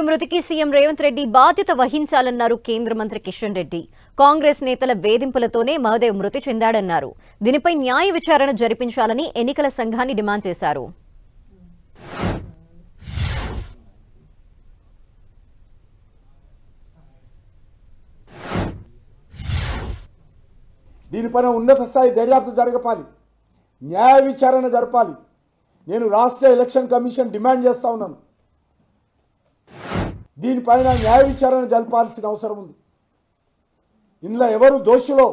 మహదేవ్ మృతికి సీఎం రేవంత్ రెడ్డి బాధ్యత వహించాలన్నారు కేంద్ర మంత్రి కిషన్ రెడ్డి. కాంగ్రెస్ నేతల వేధింపులతోనే మహదేవ్ మృతి చెందాడన్నారు. దీనిపై న్యాయ విచారణ జరిపించాలని ఎన్నికల సంఘాన్ని డిమాండ్ చేశారు. దీనిపైన ఉన్నత స్థాయి దర్యాప్తు జరగాలి, న్యాయ విచారణ జరపాలి. నేను రాష్ట్ర ఎలక్షన్ కమిషన్ డిమాండ్ చేస్తా ఉన్నాను. దీనిపైన న్యాయ విచారణ జరపాల్సిన అవసరం ఉంది. ఇందులో ఎవరు దోషులో,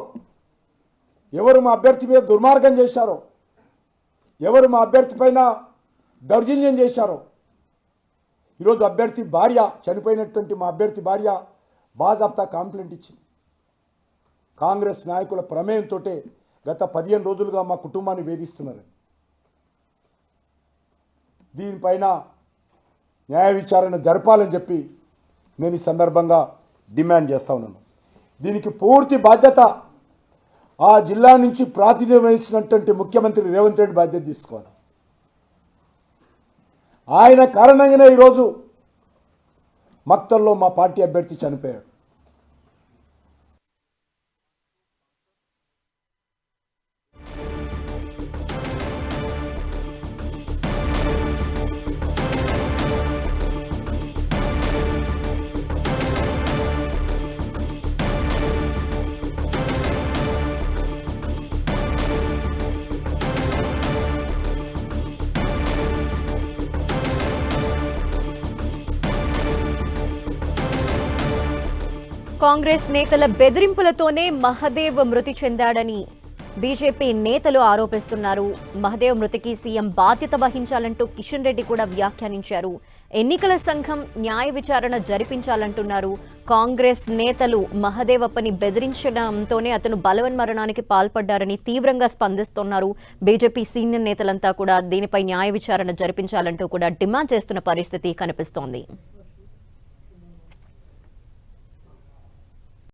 ఎవరు మా అభ్యర్థి మీద దుర్మార్గం చేశారో, ఎవరు మా అభ్యర్థి పైన దౌర్జన్యం చేశారో. ఈరోజు అభ్యర్థి భార్య, చనిపోయినటువంటి మా అభ్యర్థి భార్య బాజాప్తా కంప్లైంట్ ఇచ్చింది. కాంగ్రెస్ నాయకుల ప్రమేయంతో గత 15 రోజులుగా మా కుటుంబాన్ని వేధిస్తున్నారు. దీనిపైన న్యాయ విచారణ జరపాలని చెప్పి నేను ఈ సందర్భంగా డిమాండ్ చేస్తా ఉన్నాను. దీనికి పూర్తి బాధ్యత ఆ జిల్లా నుంచి ప్రాతినిధ్యం వహిస్తున్నటువంటి ముఖ్యమంత్రి రేవంత్ రెడ్డి బాధ్యత తీసుకోవాలి. ఆయన కారణంగానే ఈరోజు మక్తల్లో మా పార్టీ అభ్యర్థి చనిపోయాడు. కాంగ్రెస్ నేతల బెదిరింపులతోనే మహదేవ్ మృతి చెందాడని బీజేపీ నేతలు ఆరోపిస్తున్నారు. మహదేవ్ మృతికి సీఎం బాధ్యత వహించాలంటూ కిషన్ రెడ్డి కూడా వ్యాఖ్యానించారు. ఎన్నికల సంఘం న్యాయ విచారణ జరిపించాలంటున్నారు. కాంగ్రెస్ నేతలు మహదేవ్ అప్పని బెదిరించడంతోనే అతను బలవన్మరణానికి పాల్పడ్డారని తీవ్రంగా స్పందిస్తున్నారు. బీజేపీ సీనియర్ నేతలంతా కూడా దీనిపై న్యాయ విచారణ జరిపించాలంటూ కూడా డిమాండ్ చేస్తున్న పరిస్థితి కనిపిస్తోంది.